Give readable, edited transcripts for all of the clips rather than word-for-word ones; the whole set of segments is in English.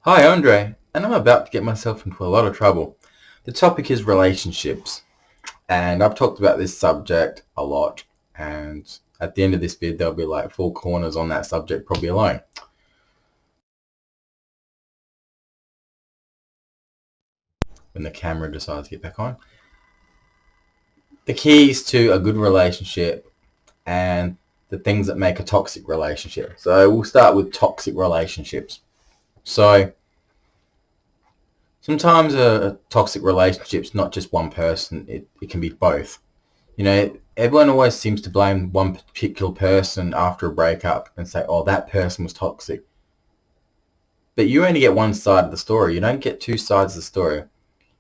Hi, Andre, and I'm about to get myself into a lot of trouble. The topic is relationships, and I've talked about this subject a lot, and at the end of this vid, there'll be like 4 corners on that subject probably alone. When the camera decides to get back on. The keys to a good relationship and the things that make a toxic relationship. So we'll start with toxic relationships. So sometimes a toxic relationship's not just one person, it can be both. Everyone always seems to blame one particular person after a breakup and say, oh, that person was toxic. But you only get one side of the story. You don't get two sides of the story.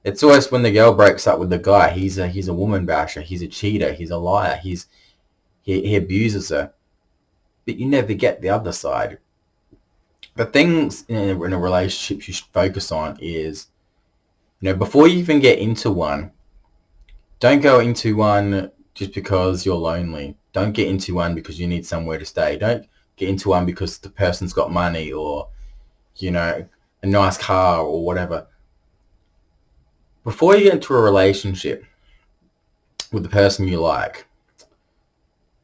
It's always when the girl breaks up with the guy, he's a woman basher, he's a cheater, he's a liar, he abuses her. But you never get the other side. The things in a relationship you should focus on is, before you even get into one, don't go into one just because you're lonely. Don't get into one because you need somewhere to stay. Don't get into one because the person's got money or, a nice car or whatever. Before you get into a relationship with the person you like,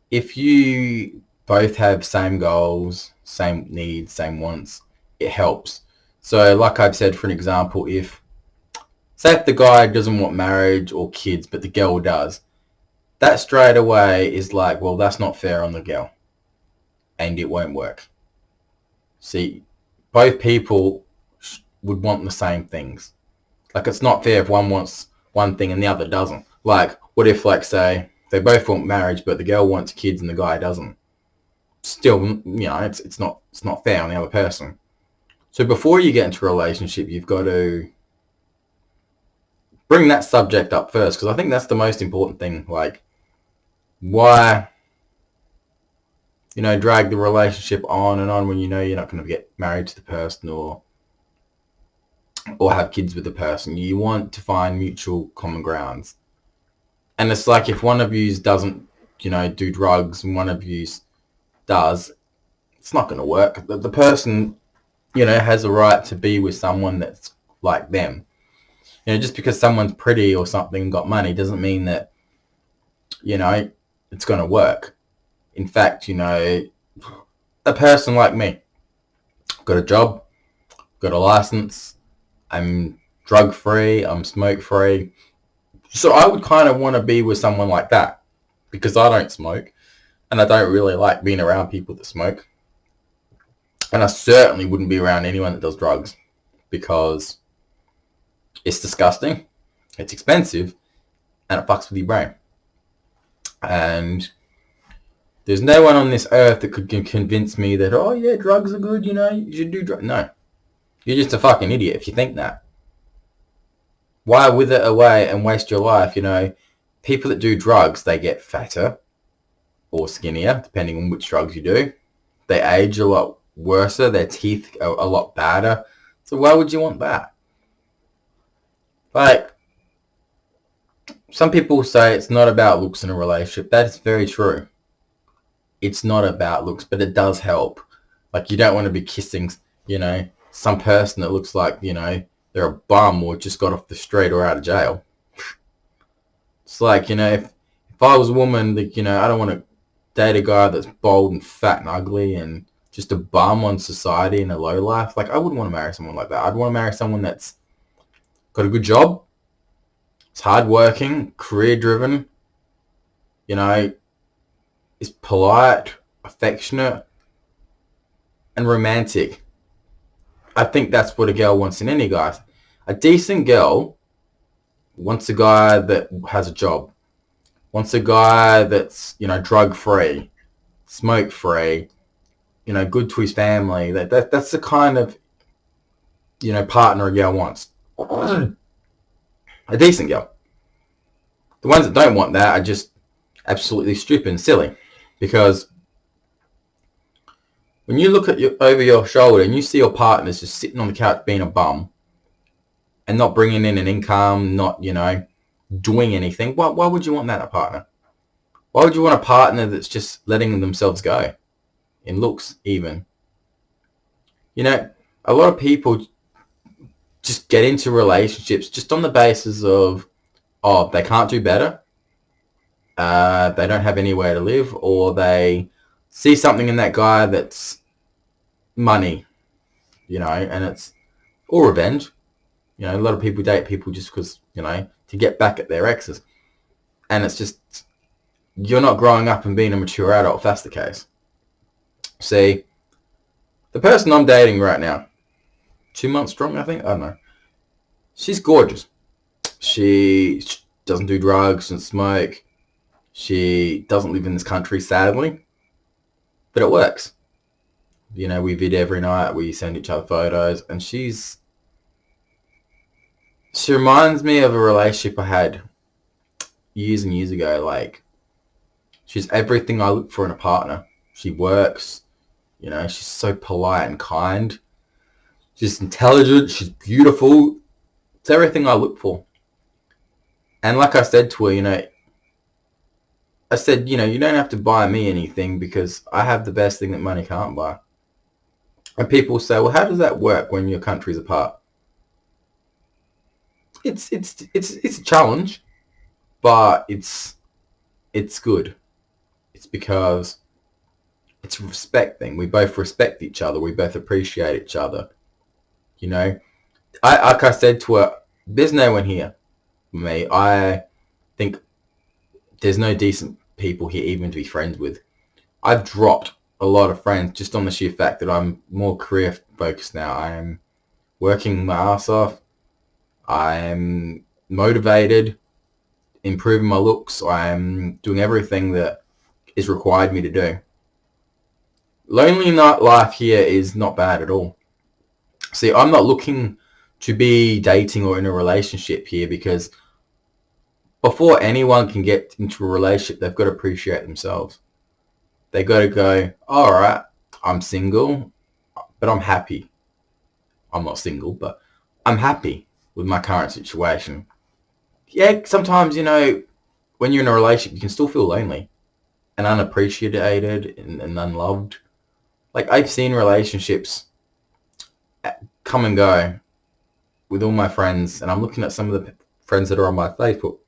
if you both have same goals, same needs, same wants, it helps. So like I've said, for an example, say if the guy doesn't want marriage or kids, but the girl does, that straight away is like, well, that's not fair on the girl, and it won't work. See, both people would want the same things. Like, it's not fair if one wants one thing and the other doesn't. Like, what if, like, say, they both want marriage, but the girl wants kids and the guy doesn't? Still, it's not fair on the other person. So before you get into a relationship, you've got to bring that subject up first, because I think that's the most important thing. Like, why, drag the relationship on and on when you know you're not going to get married to the person or have kids with the person. You want to find mutual common grounds. And it's like if one of you doesn't, do drugs and one of you does, it's not going to work. The person, has a right to be with someone that's like them. Just because someone's pretty or something, got money, doesn't mean that, it's going to work. In fact, a person like me, got a job, got a license, I'm drug free, I'm smoke free. So I would kind of want to be with someone like that because I don't smoke and I don't really like being around people that smoke. And I certainly wouldn't be around anyone that does drugs because it's disgusting, it's expensive, and it fucks with your brain. And there's no one on this earth that could convince me that, oh yeah, drugs are good, you should do drugs. No. You're just a fucking idiot if you think that. Why wither away and waste your life? People that do drugs, they get fatter or skinnier, depending on which drugs you do. They age a lot worse. Their teeth are a lot badder. So why would you want that? Like, some people say it's not about looks in a relationship. That is very true. It's not about looks, but it does help. Like, you don't want to be kissing, some person that looks like, they're a bum or just got off the street or out of jail. It's like, if I was a woman, I don't want to date a guy that's bald and fat and ugly and just a bum on society and a low life. Like, I wouldn't want to marry someone like that. I'd want to marry someone that's got a good job, it's hardworking, career driven, is polite, affectionate, and romantic. I think that's what a girl wants in any guy. A decent girl wants a guy that has a job, wants a guy that's, drug-free, smoke-free, good to his family. That's the kind of, partner a girl wants. A decent girl. The ones that don't want that are just absolutely stupid and silly. Because when you look over your shoulder and you see your partner's just sitting on the couch being a bum and not bringing in an income, not, doing anything, why would you want that a partner? Why would you want a partner that's just letting themselves go? In looks, even. A lot of people just get into relationships just on the basis of, oh, they can't do better, they don't have anywhere to live, or they see something in that guy that's money, and it's or revenge. A lot of people date people just because, to get back at their exes. And it's just, you're not growing up and being a mature adult if that's the case. See, the person I'm dating right now, 2 months strong, I think, I don't know. She's gorgeous. She doesn't do drugs and smoke. She doesn't live in this country, sadly. But it works. We vid every night. We send each other photos. And she reminds me of a relationship I had years and years ago. Like, she's everything I look for in a partner. She works. She's so polite and kind. She's intelligent. She's beautiful. It's everything I look for. And like I said to her, I said, you don't have to buy me anything because I have the best thing that money can't buy. And people say, well, how does that work when your country's apart? It's a challenge, but it's good. It's because it's a respect thing. We both respect each other. We both appreciate each other. Like I said to her, there's no one here for me. I think there's no decent people here even to be friends with. I've dropped a lot of friends just on the sheer fact that I'm more career focused now. I am working my ass off. I am motivated, improving my looks. I am doing everything that is required me to do. Lonely life here is not bad at all. See, I'm not looking to be dating or in a relationship here because before anyone can get into a relationship, they've got to appreciate themselves. They got to go, all right, I'm single, but I'm happy. I'm not single, but I'm happy with my current situation. Yeah, sometimes, when you're in a relationship, you can still feel lonely and unappreciated and unloved. Like, I've seen relationships come and go with all my friends, and I'm looking at some of the friends that are on my Facebook.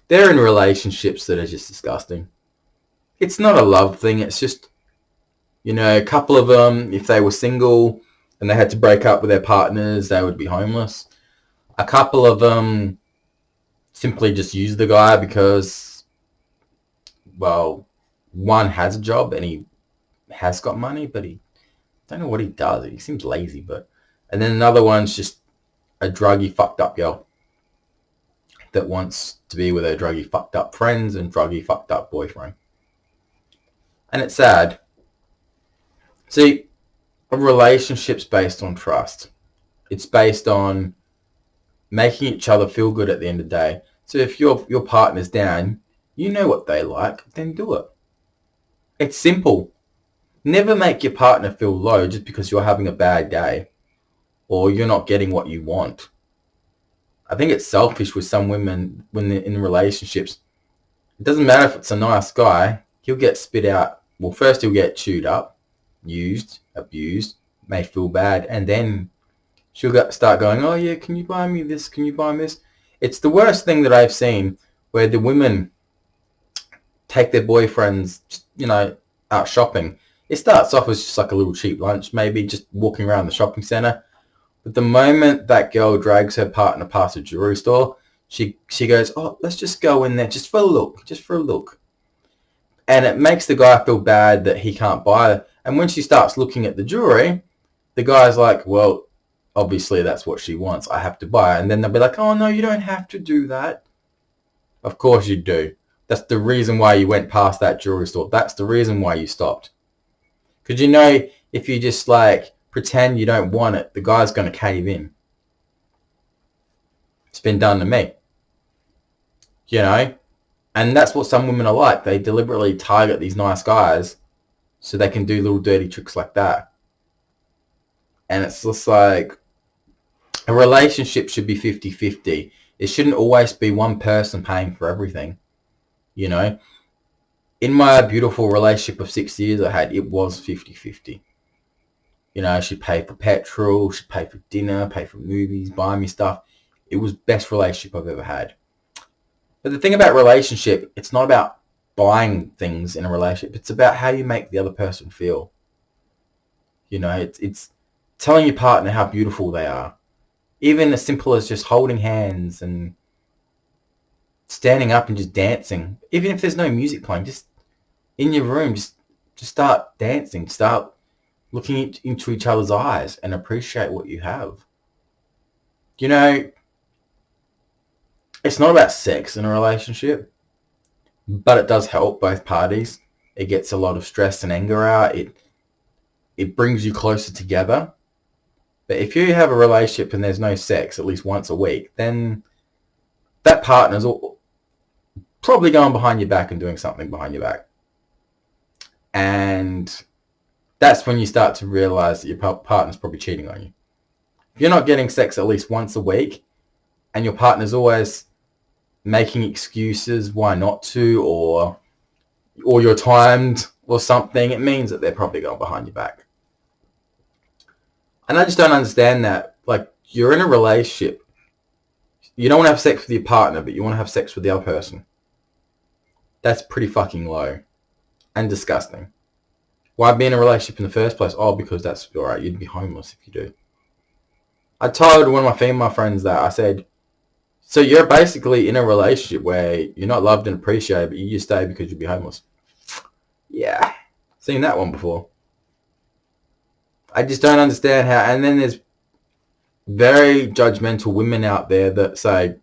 They're in relationships that are just disgusting. It's not a love thing. It's just, a couple of them, if they were single and they had to break up with their partners, they would be homeless. A couple of them simply just use the guy because, well, one has a job and he has got money, but he don't know what he does. He seems lazy, and then another one's just a druggy, fucked up girl that wants to be with her druggy, fucked up friends and druggy, fucked up boyfriend. And it's sad. See, a relationship's based on trust. It's based on making each other feel good at the end of the day. So if your partner's down, you know what they like, then do it. It's simple. Never make your partner feel low just because you're having a bad day or you're not getting what you want. I think it's selfish with some women when they're in relationships. It doesn't matter if it's a nice guy, he'll get spit out. Well, first he'll get chewed up, used, abused, made feel bad, and then she'll start going, oh yeah, can you buy me this? Can you buy me this? It's the worst thing that I've seen where the women take their boyfriends, out shopping. It starts off as just like a little cheap lunch, maybe just walking around the shopping centre. But the moment that girl drags her partner past a jewelry store, she goes, oh, let's just go in there just for a look. And it makes the guy feel bad that he can't buy it. And when she starts looking at the jewelry, the guy's like, well, obviously that's what she wants. I have to buy it. And then they'll be like, oh, no, you don't have to do that. Of course you do. That's the reason why you went past that jewelry store. That's the reason why you stopped. Because if you just pretend you don't want it, the guy's going to cave in. It's been done to me. And that's what some women are like. They deliberately target these nice guys so they can do little dirty tricks like that. And it's just like, a relationship should be 50-50. It shouldn't always be one person paying for everything. In my beautiful relationship of 6 years I had, it was 50-50. You know, she'd pay for petrol, she'd pay for dinner, pay for movies, buy me stuff. It was the best relationship I've ever had. But the thing about relationship, it's not about buying things in a relationship. It's about how you make the other person feel. You know, it's telling your partner how beautiful they are. Even as simple as just holding hands and standing up and just dancing. Even if there's no music playing, just in your room, just start dancing. Start looking into each other's eyes and appreciate what you have. You know, it's not about sex in a relationship, but it does help both parties. It gets a lot of stress and anger out. It brings you closer together. But if you have a relationship and there's no sex at least once a week, then that partner's probably going behind your back and doing something behind your back. And that's when you start to realize that your partner's probably cheating on you. If you're not getting sex at least once a week and your partner's always making excuses why not to, or you're timed or something, it means that they're probably going behind your back. And I just don't understand that. Like, you're in a relationship. You don't want to have sex with your partner, but you want to have sex with the other person. That's pretty fucking low and disgusting. Why be in a relationship in the first place? Oh, because that's alright. You'd be homeless if you do. I told one of my female friends that. I said, so you're basically in a relationship where you're not loved and appreciated, but you just stay because you'll be homeless. Yeah. Seen that one before. I just don't understand how. And then there's very judgmental women out there that say,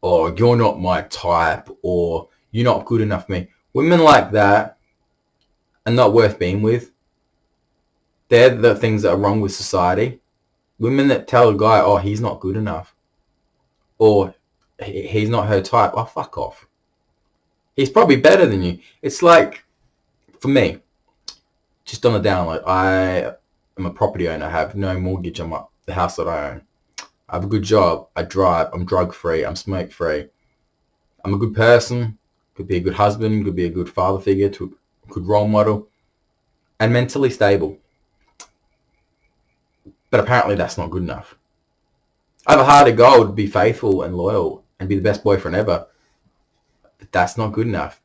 oh, you're not my type, or you're not good enough for me. Women like that are not worth being with. They're the things that are wrong with society. Women that tell a guy, oh, he's not good enough, or he's not her type, oh, fuck off. He's probably better than you. It's like, for me, just on the download, I am a property owner. I have no mortgage on the house that I own. I have a good job. I drive. I'm drug-free. I'm smoke-free. I'm a good person. Could be a good husband. Could be a good father figure. A good role model. And mentally stable. But apparently that's not good enough. I have a heart of gold to be faithful and loyal and be the best boyfriend ever. But that's not good enough.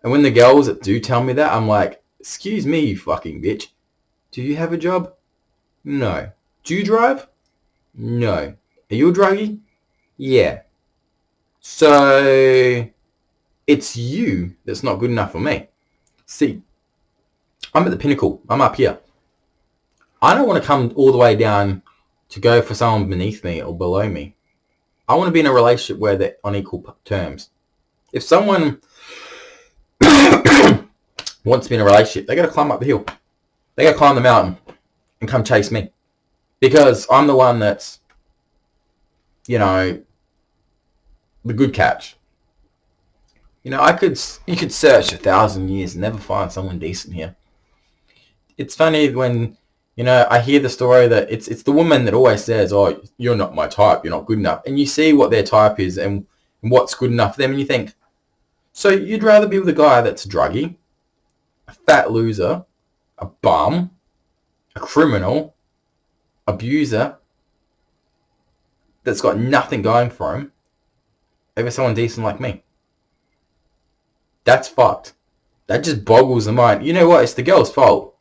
And when the girls that do tell me that, I'm like, excuse me, you fucking bitch. Do you have a job? No. Do you drive? No. Are you a druggie? Yeah. So it's you that's not good enough for me. See, I'm at the pinnacle. I'm up here. I don't want to come all the way down to go for someone beneath me or below me. I want to be in a relationship where they're on equal terms. If someone wants to be in a relationship, they got to climb up the hill. They got to climb the mountain and come chase me. Because I'm the one that's, you know, the good catch. You know, you could search 1,000 years and never find someone decent here. It's funny when, you know, I hear the story that it's the woman that always says, oh, you're not my type, you're not good enough. And you see what their type is and what's good enough for them, and you think, so you'd rather be with a guy that's a druggie, a fat loser, a bum, a criminal, abuser, that's got nothing going for him, over someone decent like me. That's fucked. That just boggles the mind. You know what? It's the girl's fault.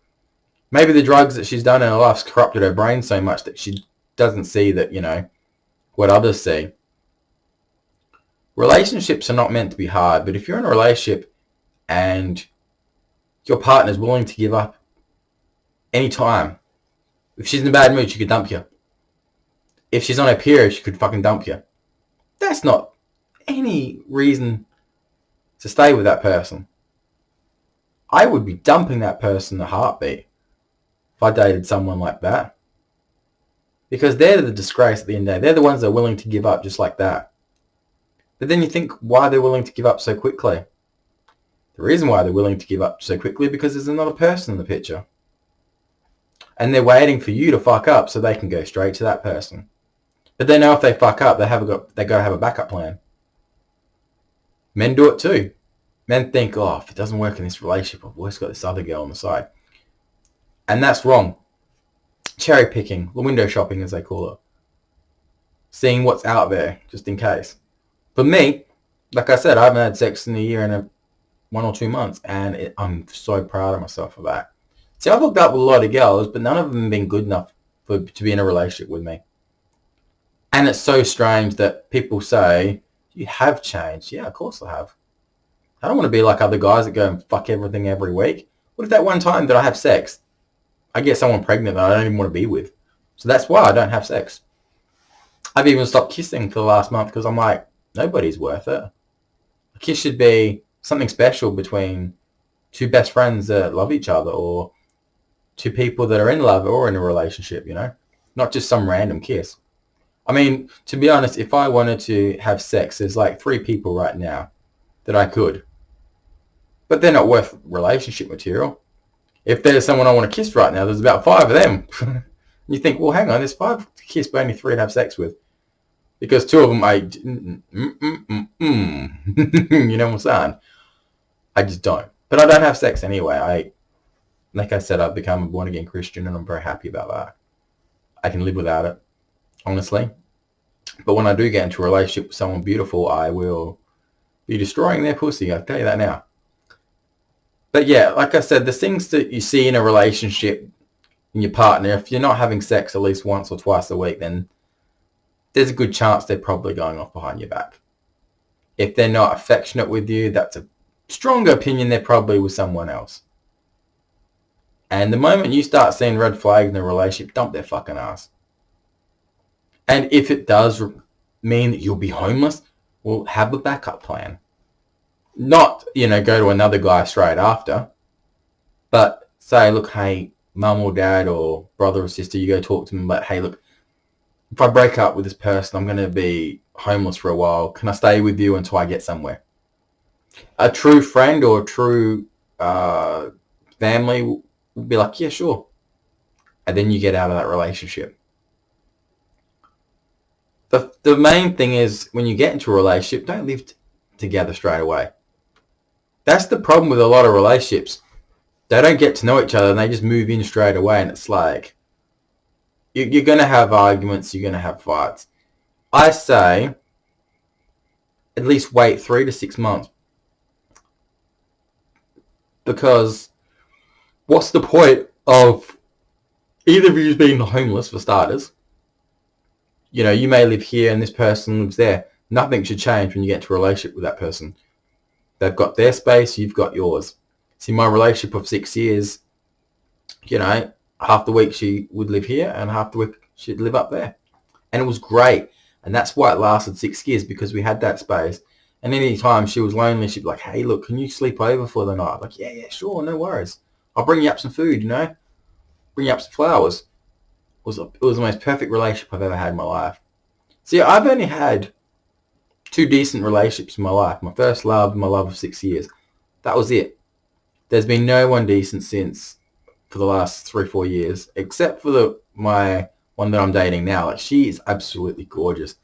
Maybe the drugs that she's done in her life's corrupted her brain so much that she doesn't see that, you know, what others see. Relationships are not meant to be hard, but if you're in a relationship and your partner's willing to give up any time, if she's in a bad mood, she could dump you. If she's on her period, she could fucking dump you. That's not any reason to stay with that person. I would be dumping that person in a heartbeat if I dated someone like that. Because they're the disgrace at the end of the day. They're the ones that are willing to give up just like that. But then you think why they're willing to give up so quickly. The reason why they're willing to give up so quickly is because there's another person in the picture. And they're waiting for you to fuck up so they can go straight to that person. But they know if they fuck up, they got to have a backup plan. Men do it too. Men think, oh, if it doesn't work in this relationship, I've always got this other girl on the side. And that's wrong. Cherry picking, the window shopping as they call it. Seeing what's out there, just in case. For me, like I said, I haven't had sex in a year and 1 or 2 months, and I'm so proud of myself for that. See, I've hooked up with a lot of girls, but none of them have been good enough to be in a relationship with me. And it's so strange that people say, you have changed. Yeah, of course I have. I don't want to be like other guys that go and fuck everything every week. What if that one time that I have sex, I get someone pregnant that I don't even want to be with? So that's why I don't have sex. I've even stopped kissing for the last month because I'm like, nobody's worth it. A kiss should be something special between two best friends that love each other, or two people that are in love or in a relationship, you know? Not just some random kiss. I mean, to be honest, if I wanted to have sex, there's like 3 people right now that I could. But they're not worth relationship material. If there's someone I want to kiss right now, there's about 5 of them. You think, well, hang on, there's 5 to kiss, but only 3 to have sex with. Because 2 of them, you know what I'm saying? I just don't. But I don't have sex anyway. Like I said, I've become a born-again Christian, and I'm very happy about that. I can live without it, honestly. But when I do get into a relationship with someone beautiful, I will be destroying their pussy. I'll tell you that now. But yeah, like I said, the things that you see in a relationship in your partner, if you're not having sex at least once or twice a week, then there's a good chance they're probably going off behind your back. If they're not affectionate with you, that's a stronger opinion they're probably with someone else. And the moment you start seeing red flags in a relationship, dump their fucking ass. And if it does mean that you'll be homeless, well, have a backup plan. Not, go to another guy straight after, but say, look, hey, mum or dad or brother or sister, you go talk to them, but hey, look, if I break up with this person, I'm going to be homeless for a while. Can I stay with you until I get somewhere? A true friend or a true family will be like, yeah, sure. And then you get out of that relationship. The main thing is, when you get into a relationship, don't live together straight away. That's the problem with a lot of relationships. They don't get to know each other and they just move in straight away, and it's like, you're going to have arguments, you're going to have fights. I say at least wait 3 to 6 months, because what's the point of either of you being homeless, for starters? You may live here and this person lives there. Nothing should change when you get into a relationship with that person. They've got their space, you've got yours. See, my relationship of 6 years, half the week she would live here and half the week she'd live up there. And it was great. And that's why it lasted 6 years, because we had that space. And any time she was lonely, she'd be like, hey, look, can you sleep over for the night? I'm like, yeah, sure, no worries. I'll bring you up some food, bring you up some flowers. It was the most perfect relationship I've ever had in my life. See, I've only had 2 decent relationships in my life. My first love and my love of 6 years. That was it. There's been no one decent since for the last 3-4 years, except for my one that I'm dating now. Like, she is absolutely gorgeous.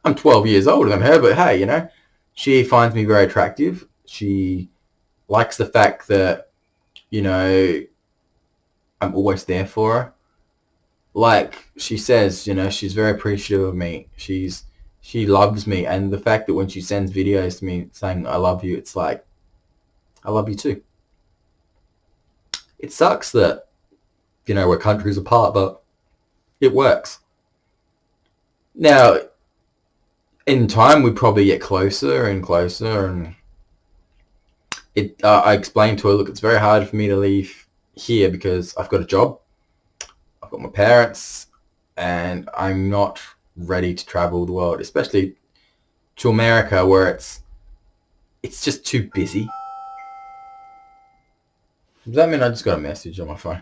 I'm 12 years older than her, but hey, she finds me very attractive. She likes the fact that, I'm always there for her. Like she says, she's very appreciative of me. She loves me, and the fact that when she sends videos to me saying I love you, it's like, I love you too. It sucks that, we're countries apart, but it works. Now, in time, we'd probably get closer and closer, and I explained to her, look, it's very hard for me to leave here because I've got a job, I've got my parents, and I'm not ready to travel the world, especially to America, where it's just too busy. Does that mean I just got a message on my phone?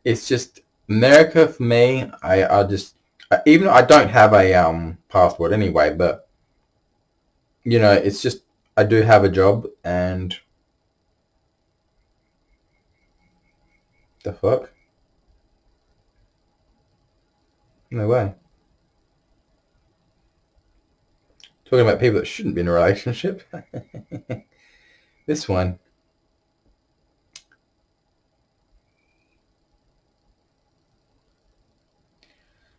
It's just America for me. Even though I don't have a passport anyway, but it's just, I do have a job, and the fuck? No way. Talking about people that shouldn't be in a relationship. This one.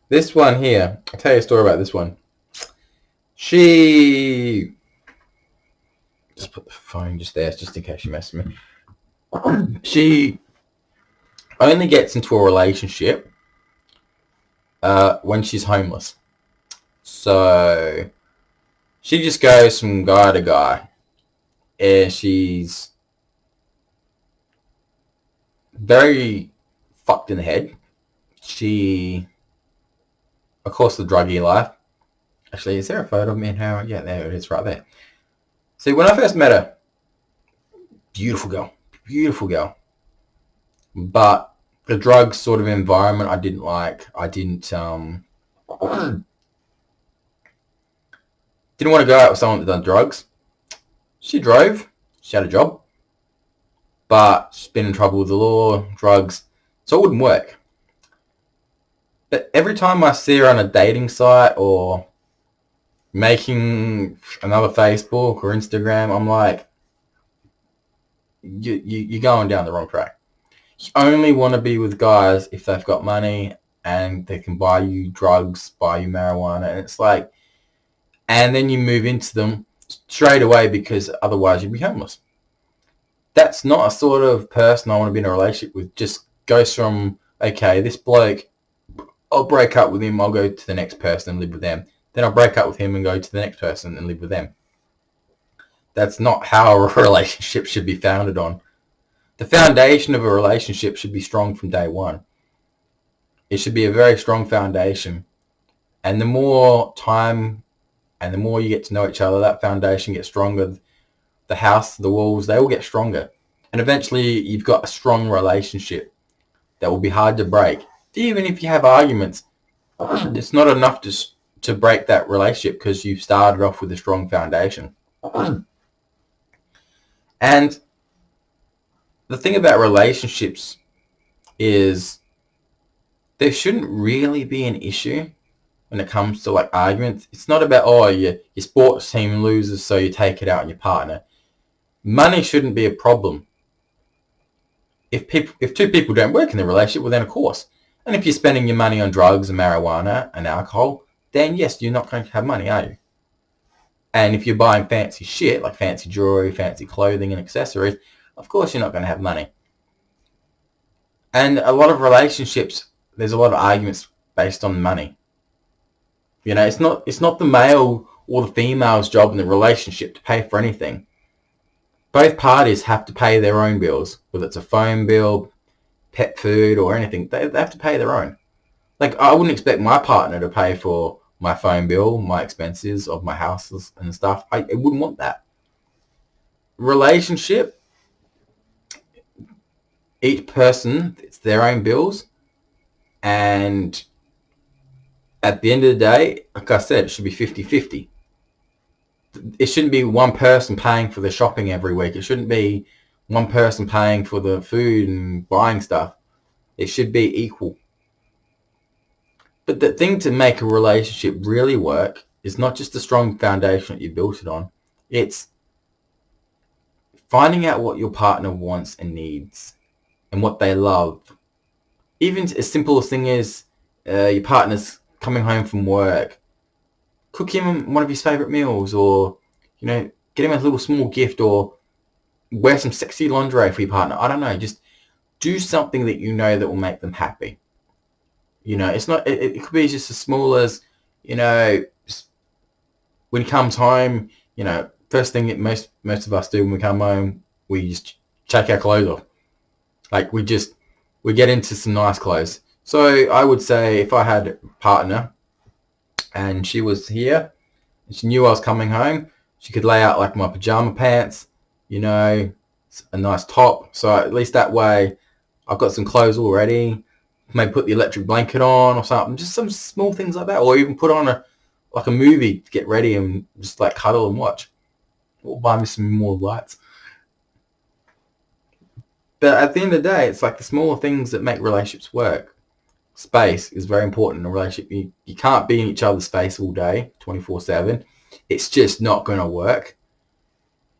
This one here, I'll tell you a story about this one. She... Just put the phone just there, just in case she messes with me. She only gets into a relationship when she's homeless. So she just goes from guy to guy. And she's very fucked in the head. She, of course, the druggy life. Actually, is there a photo of me and her? Yeah, there it is right there. See, when I first met her, beautiful girl. But the drug sort of environment I didn't like. I didn't want to go out with someone that done drugs. She drove. She had a job. But she's been in trouble with the law, drugs. So it wouldn't work. But every time I see her on a dating site or making another Facebook or Instagram, I'm like, you're going down the wrong track. You only want to be with guys if they've got money and they can buy you drugs, buy you marijuana. And it's like, and then you move into them straight away because otherwise you'd be homeless. That's not a sort of person I want to be in a relationship with. Just goes from, okay, this bloke, I'll break up with him, I'll go to the next person and live with them. Then I'll break up with him and go to the next person and live with them. That's not how a relationship should be founded on. The foundation of a relationship should be strong from day one. It should be a very strong foundation. And the more time and the more you get to know each other, that foundation gets stronger. The house, the walls, they all get stronger. And eventually you've got a strong relationship that will be hard to break. Even if you have arguments, it's not enough to break that relationship because you've started off with a strong foundation. And the thing about relationships is there shouldn't really be an issue when it comes to like arguments. It's not about, oh, your sports team loses so you take it out on your partner. Money shouldn't be a problem. If two people don't work in the relationship, well then of course. And if you're spending your money on drugs and marijuana and alcohol, then yes, you're not going to have money, are you? And if you're buying fancy shit, like fancy jewelry, fancy clothing and accessories, of course you're not going to have money. And a lot of relationships, there's a lot of arguments based on money. You know, it's not the male or the female's job in the relationship to pay for anything. Both parties have to pay their own bills, whether it's a phone bill, pet food, or anything. They have to pay their own. Like, I wouldn't expect my partner to pay for my phone bill, my expenses of my houses and stuff. I wouldn't want that. Relationship, each person, it's their own bills. And at the end of the day, like I said, it should be 50-50. It shouldn't be one person paying for the shopping every week. It shouldn't be one person paying for the food and buying stuff. It should be equal. But the thing to make a relationship really work is not just the strong foundation that you built it on. It's finding out what your partner wants and needs and what they love. Even as simple a thing as your partner's coming home from work, cook him one of his favourite meals, or, you know, get him a little small gift, or wear some sexy lingerie for your partner. I don't know, just do something that you know that will make them happy. You know, it's not. It could be just as small as, you know, when he comes home. You know, first thing that most of us do when we come home, we just take our clothes off. Like we get into some nice clothes. So I would say if I had a partner and she was here and she knew I was coming home, she could lay out like my pajama pants, you know, a nice top. So at least that way I've got some clothes already. Maybe put the electric blanket on or something. Just some small things like that. Or even put on a movie to get ready and just like cuddle and watch. Or buy me some more lights. But at the end of the day, it's like the smaller things that make relationships work. Space is very important in a relationship. You can't be in each other's face all day, 24/7. It's just not going to work.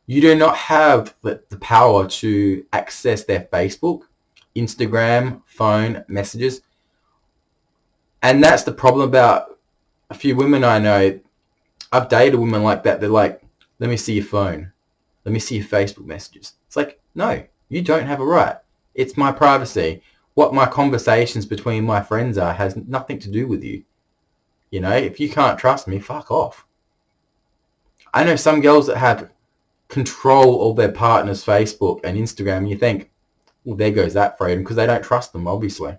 You do not have the power to access their Facebook, Instagram, phone, messages, And that's the problem about a few women I know. I've dated women like that. They're like, let me see your phone. Let me see your Facebook messages. It's like, no, you don't have a right. It's my privacy. What my conversations between my friends are has nothing to do with you. You know, if you can't trust me, fuck off. I know some girls that have control of their partner's Facebook and Instagram, and you think, well, there goes that freedom, because they don't trust them, obviously.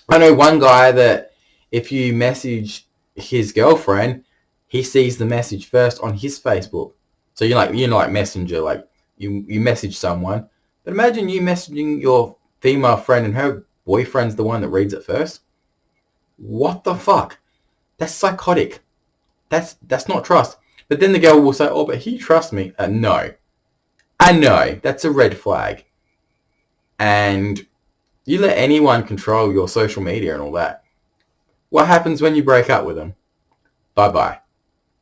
I know one guy that if you message his girlfriend, he sees the message first on his Facebook. So like Messenger, like you message someone. But imagine you messaging your female friend and her boyfriend's the one that reads it first. What the fuck? That's psychotic. That's not trust. But then the girl will say, oh, but he trusts me. No. I know. That's a red flag. And you let anyone control your social media and all that. What happens when you break up with them? Bye-bye.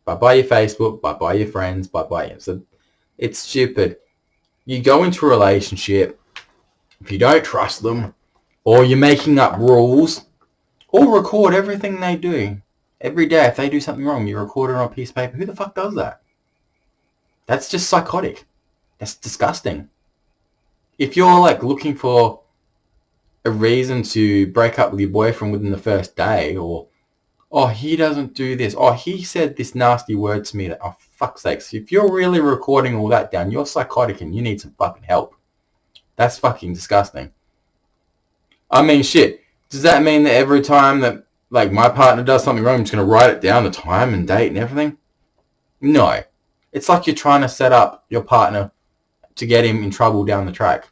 Bye-bye your Facebook. Bye-bye your friends. Bye-bye you. So it's stupid. You go into a relationship, if you don't trust them, or you're making up rules, or record everything they do. Every day, if they do something wrong, you record it on a piece of paper. Who the fuck does that? That's just psychotic. That's disgusting. If you're like looking for a reason to break up with your boyfriend within the first day, or, oh, he doesn't do this, oh, he said this nasty word to me, that, oh, fuck's sakes. If you're really recording all that down, you're psychotic and you need some fucking help. That's fucking disgusting. I mean, shit. Does that mean that every time that, like, my partner does something wrong, I'm just going to write it down, the time and date and everything? No. It's like you're trying to set up your partner to get him in trouble down the track.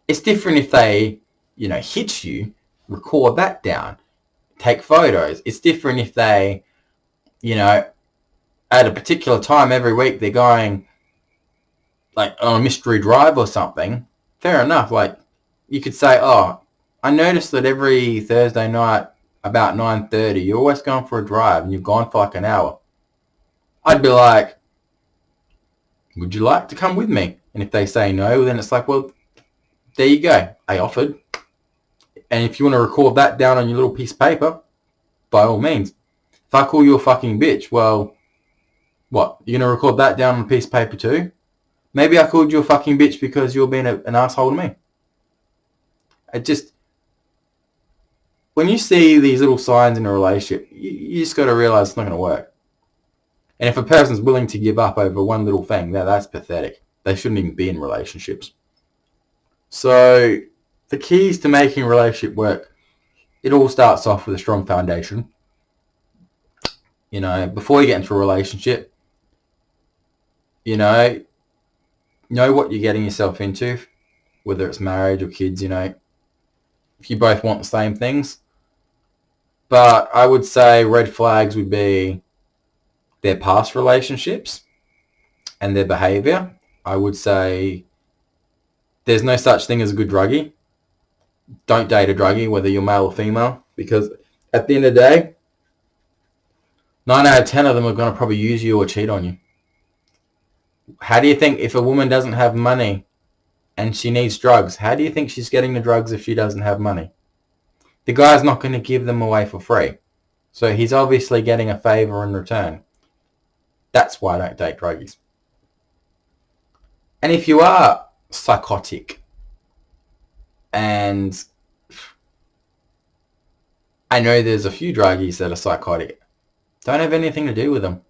It's different if they, hit you, record that down, take photos. It's different if they, at a particular time every week they're going, like, on a mystery drive or something. Fair enough. Like, you could say, oh, I noticed that every Thursday night about 9:30, you're always going for a drive and you've gone for like an hour. I'd be like, would you like to come with me? And if they say no, then it's like, well, there you go. I offered. And if you want to record that down on your little piece of paper, by all means. If I call you a fucking bitch, well, what? You're going to record that down on a piece of paper too? Maybe I called you a fucking bitch because you're being an asshole to me. When you see these little signs in a relationship, you just got to realize it's not going to work. And if a person's willing to give up over one little thing, that's pathetic. They shouldn't even be in relationships. So the keys to making a relationship work, it all starts off with a strong foundation. Before you get into a relationship, know what you're getting yourself into, whether it's marriage or kids, if you both want the same things. But I would say red flags would be their past relationships and their behavior. I would say there's no such thing as a good druggie. Don't date a druggie, whether you're male or female, because at the end of the day, 9 out of 10 of them are going to probably use you or cheat on you. How do you think if a woman doesn't have money and she needs drugs, how do you think she's getting the drugs if she doesn't have money? The guy's not going to give them away for free. So he's obviously getting a favor in return. That's why I don't date druggies. And if you are psychotic, and I know there's a few druggies that are psychotic, don't have anything to do with them.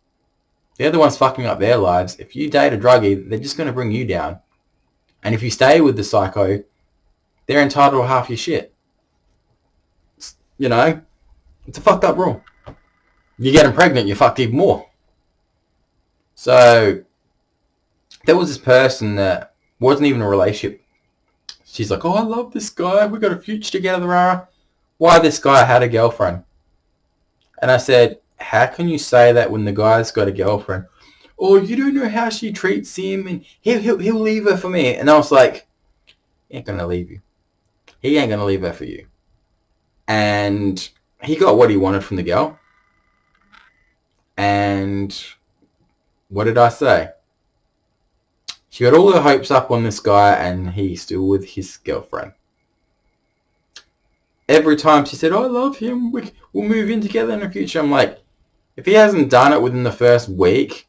They're the ones fucking up their lives. If you date a druggie, they're just going to bring you down. And if you stay with the psycho, they're entitled to half your shit. It's a fucked up rule. You get them pregnant, you're fucked even more. So there was this person that wasn't even a relationship. She's like, oh, I love this guy. We got a future together, Rara. Why this guy had a girlfriend? And I said, how can you say that when the guy's got a girlfriend? Oh, you don't know how she treats him, and he'll leave her for me. And I was like, he ain't gonna leave you. He ain't gonna leave her for you. And he got what he wanted from the girl. And what did I say? She got all her hopes up on this guy, and he's still with his girlfriend. every time she said, "Oh, I love him, we'll move in together in the future," I'm like, if he hasn't done it within the first week,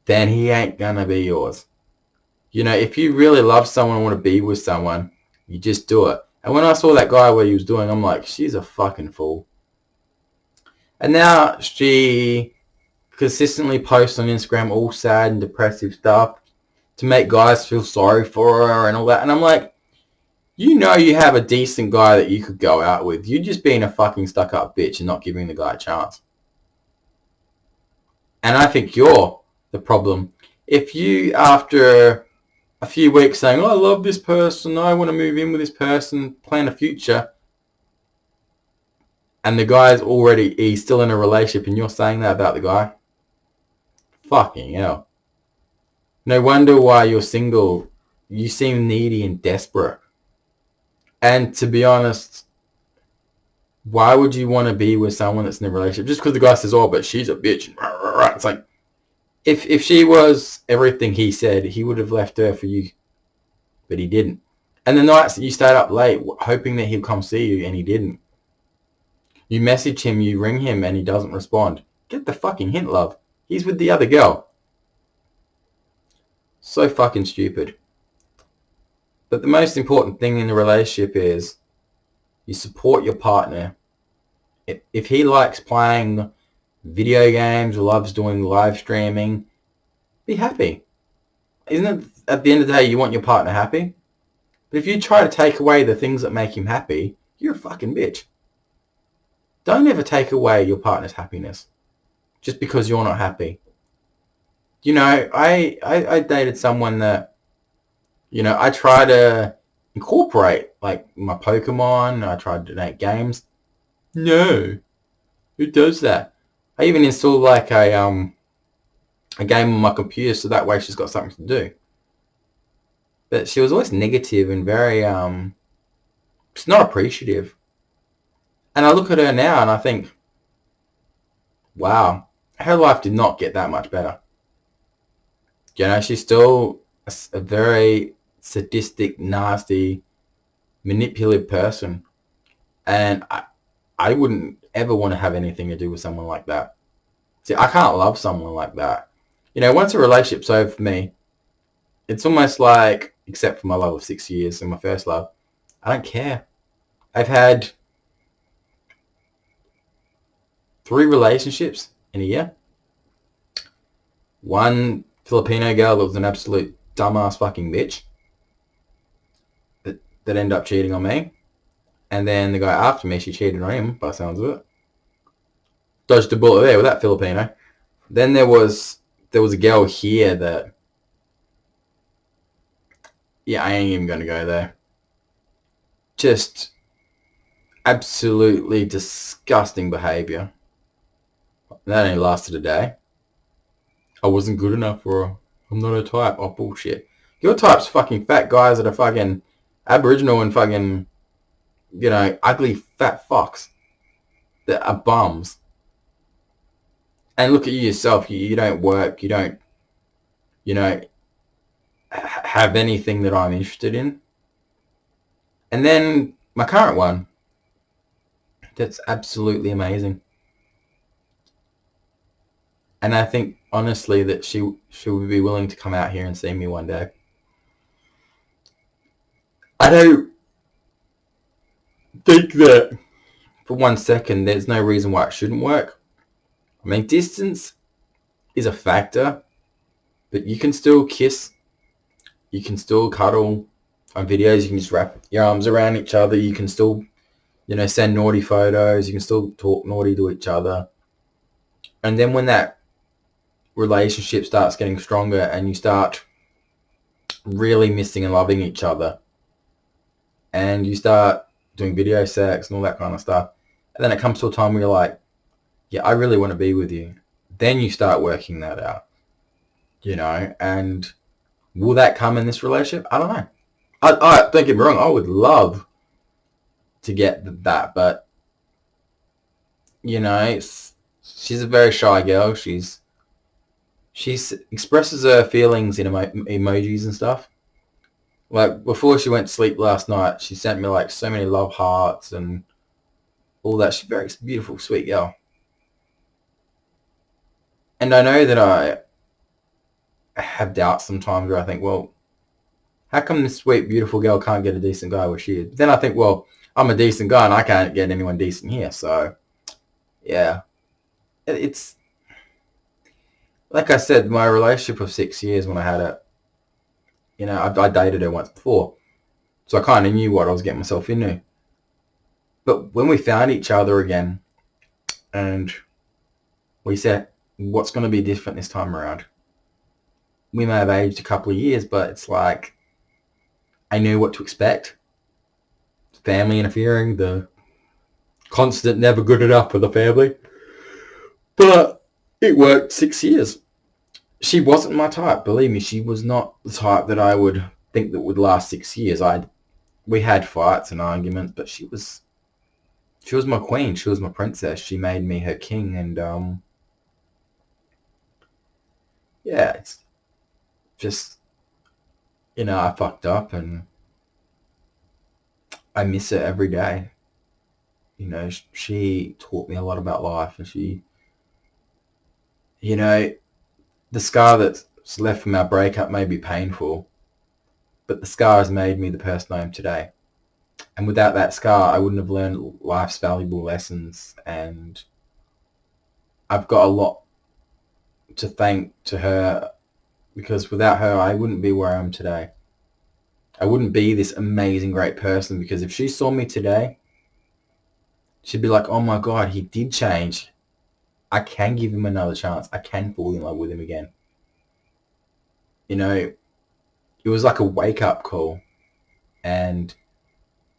then he ain't gonna be yours. You know, if you really love someone and want to be with someone, you just do it. And when I saw that guy what he was doing, I'm like, she's a fucking fool. And now she consistently posts on Instagram all sad and depressive stuff to make guys feel sorry for her and all that. And I'm like, you know you have a decent guy that you could go out with. You're just being a fucking stuck-up bitch and not giving the guy a chance. And I think you're the problem. If you, after a few weeks saying, "Oh, I love this person, I want to move in with this person, plan a future," and the guy's he's still in a relationship and you're saying that about the guy, fucking hell. No wonder why you're single. You seem needy and desperate. And to be honest, why would you want to be with someone that's in a relationship just because the guy says, "Oh, but she's a bitch"? It's like, if she was everything he said, he would have left her for you, but he didn't. And the nights that you stayed up late hoping that he'll come see you and he didn't. You message him, you ring him, and he doesn't respond. Get the fucking hint, love. He's with the other girl. So fucking stupid. But the most important thing in the relationship is you support your partner. If he likes playing video games or loves doing live streaming, be happy. Isn't it, at the end of the day, you want your partner happy? But if you try to take away the things that make him happy, you're a fucking bitch. Don't ever take away your partner's happiness just because you're not happy. You know, I dated someone that, you know, I try to incorporate, like, my Pokemon. I tried to donate games. No. Who does that? I even installed, like, a game on my computer so that way she's got something to do. But she was always negative and very, just not appreciative. And I look at her now and I think, wow, her life did not get that much better. You know, she's still a very sadistic, nasty, manipulative person. And I wouldn't ever want to have anything to do with someone like that. See, I can't love someone like that. You know, once a relationship's over for me, it's almost like, except for my love of 6 years and my first love, I don't care. I've had 3 relationships in a year. One Filipino girl that was an absolute dumbass fucking bitch that ended up cheating on me. And then the guy after me, she cheated on him, by the sounds of it. Dodged a bullet there with that Filipino. Then there was a girl here that, yeah, I ain't even going to go there. Just absolutely disgusting behaviour. That only lasted a day. I wasn't good enough for her. I'm not her type. Oh, bullshit. Your type's fucking fat guys that are fucking Aboriginal and fucking, you know, ugly fat fucks that are bums. And look at you yourself. You don't work. You don't, you know, have anything that I'm interested in. And then my current one, that's absolutely amazing. And I think, honestly, that she would be willing to come out here and see me one day. I don't think that for 1 second there's no reason why it shouldn't work. I mean, distance is a factor, but you can still kiss, you can still cuddle on videos, you can just wrap your arms around each other, you can still, you know, send naughty photos, you can still talk naughty to each other. And then when that relationship starts getting stronger and you start really missing and loving each other, and you start doing video sex and all that kind of stuff, and then it comes to a time where you're like, yeah, I really want to be with you. Then you start working that out, you know, and will that come in this relationship? I don't know. I don't get me wrong, I would love to get that, but, you know, she's a very shy girl. She expresses her feelings in emojis and stuff. Like, before she went to sleep last night, she sent me, like, so many love hearts and all that. She's a very beautiful, sweet girl. And I know that I have doubts sometimes where I think, well, how come this sweet, beautiful girl can't get a decent guy where she is? But then I think, well, I'm a decent guy and I can't get anyone decent here. So, yeah. It's, like I said, my relationship of 6 years when I had it, I dated her once before. So I kind of knew what I was getting myself into. But when we found each other again and we said, what's going to be different this time around? We may have aged a couple of years, but it's like I knew what to expect. Family interfering, the constant never good enough for the family. But it worked 6 years. She wasn't my type, believe me. She was not the type that I would think that would last 6 years. We had fights and arguments, but she was my queen. She was my princess. She made me her king, and yeah, it's just, I fucked up and I miss her every day. She taught me a lot about life, and the scar that's left from our breakup may be painful, but the scar has made me the person I am today. And without that scar, I wouldn't have learned life's valuable lessons, and I've got a lot to thank to her, because without her, I wouldn't be where I am today. I wouldn't be this amazing, great person, because if she saw me today, she'd be like, oh my God, he did change. I can give him another chance. I can fall in love with him again. It was like a wake-up call. And,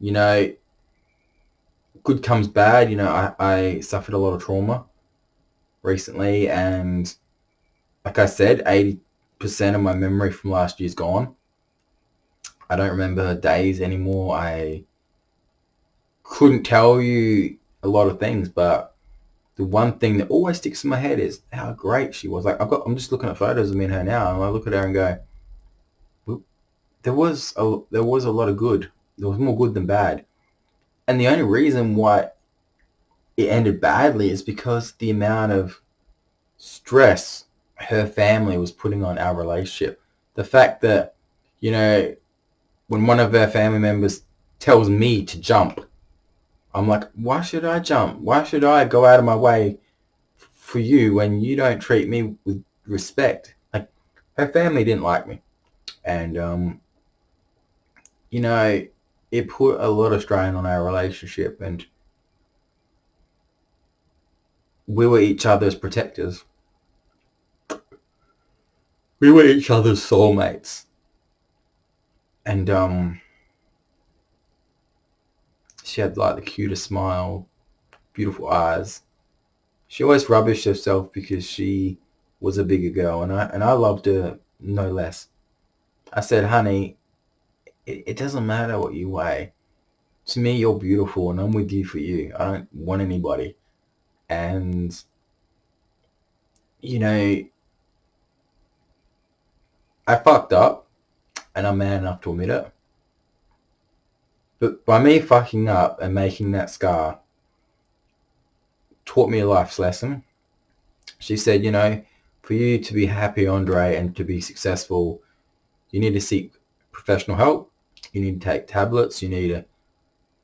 good comes bad. I suffered a lot of trauma recently, and like I said, 80% of my memory from last year's gone. I don't remember days anymore. I couldn't tell you a lot of things, but the one thing that always sticks in my head is how great she was. Like, I'm just looking at photos of me and her now, and I look at her and go, well, there was a lot of good. There was more good than bad. And the only reason why it ended badly is because the amount of stress her family was putting on our relationship. The fact that, when one of her family members tells me to jump, I'm like, why should I jump? Why should I go out of my way for you when you don't treat me with respect? Like, her family didn't like me. And, it put a lot of strain on our relationship, and we were each other's protectors. We were each other's soulmates. And she had like the cutest smile, beautiful eyes. She always rubbished herself because she was a bigger girl, and I loved her no less. I said, honey, it doesn't matter what you weigh. To me, you're beautiful, and I'm with you for you. I don't want anybody. And, I fucked up, and I'm man enough to admit it. But by me fucking up and making that scar taught me a life's lesson. She said, for you to be happy, Andre, and to be successful, you need to seek professional help. You need to take tablets. You need to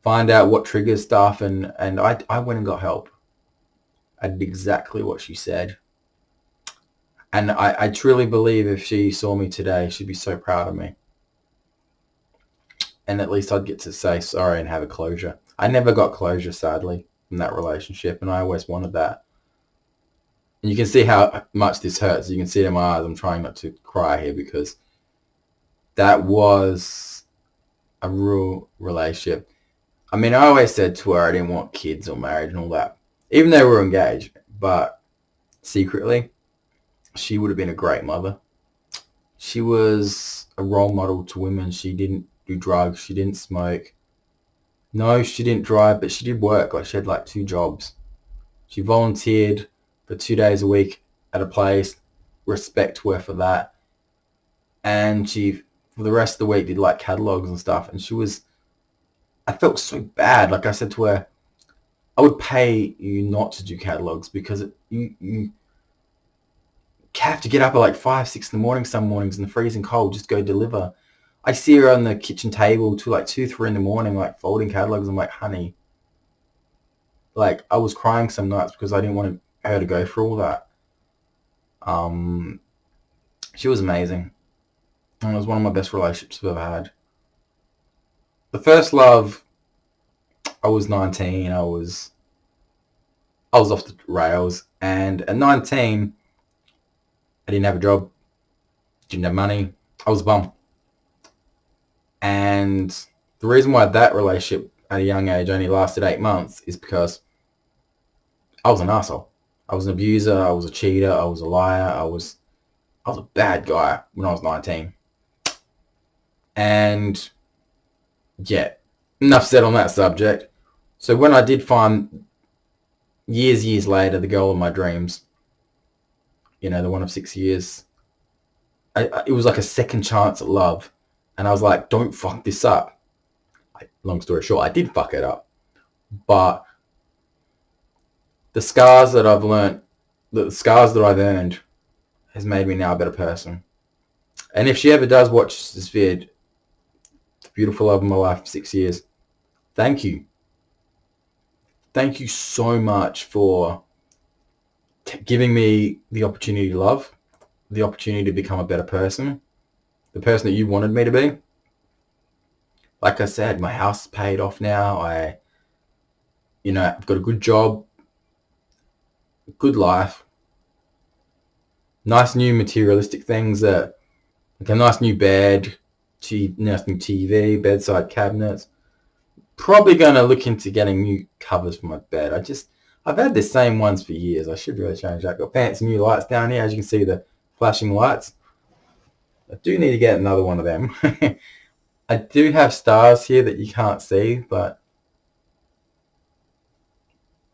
find out what triggers stuff. And I went and got help. I did exactly what she said. And I truly believe if she saw me today, she'd be so proud of me. And at least I'd get to say sorry and have a closure. I never got closure, sadly, in that relationship, and I always wanted that. And you can see how much this hurts. You can see it in my eyes. I'm trying not to cry here, because that was a real relationship. I mean, I always said to her I didn't want kids or marriage and all that, even though we were engaged. But secretly, she would have been a great mother. She was a role model to women. She didn't do drugs. She didn't smoke. No, she didn't drive, but she did work. Like, she had like 2 jobs. She volunteered for 2 days a week at a place. Respect to her for that. And she for the rest of the week did like catalogs and stuff, and I felt so bad. Like I said to her, I would pay you not to do catalogs because you have to get up at like 5, 6 in the morning some mornings in the freezing cold just to go deliver. I see her on the kitchen table till like 2, 3 in the morning, like folding catalogs. I'm like, honey, like I was crying some nights because I didn't want her to go through all that. She was amazing. And it was one of my best relationships I've ever had. The first love, I was 19. I was off the rails, and at 19, I didn't have a job, didn't have money. I was a bum. And the reason why that relationship at a young age only lasted 8 months is because I was an asshole. I was an abuser. I was a cheater. I was a liar. I was a bad guy when I was 19. And yeah, enough said on that subject. So when I did find years later the girl of my dreams, you know, the one of 6 years, it was like a second chance at love. And I was like, don't fuck this up. Long story short, I did fuck it up. But the scars that I've learned, the scars that I've earned has made me now a better person. And if she ever does watch this vid, the beautiful love of my life for 6 years, thank you. Thank you so much for giving me the opportunity to love, the opportunity to become a better person, the person that you wanted me to be. Like I said, my house is paid off now. I've got a good job, good life, nice new materialistic things, like a nice new bed, nice new TV, bedside cabinets. Probably going to look into getting new covers for my bed. I've had the same ones for years. I should really change that. Got fancy new lights down here. As you can see, the flashing lights. I do need to get another one of them. I do have stars here that you can't see, but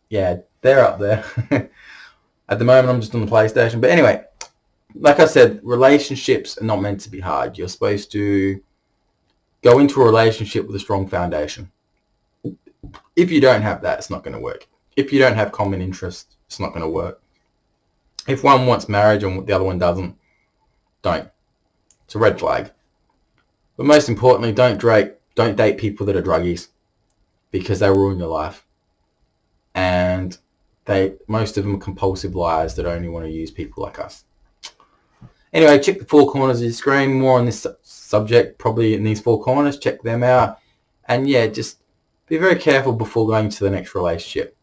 yeah, they're up there. At the moment, I'm just on the PlayStation. But anyway, like I said, relationships are not meant to be hard. You're supposed to go into a relationship with a strong foundation. If you don't have that, it's not going to work. If you don't have common interests, it's not going to work. If one wants marriage and the other one doesn't, don't. It's a red flag. But most importantly, don't date people that are druggies, because they ruin your life. And most of them are compulsive liars that only want to use people like us. Anyway, check the 4 corners of your screen. More on this subject, probably in these 4 corners. Check them out. And yeah, just be very careful before going to the next relationship.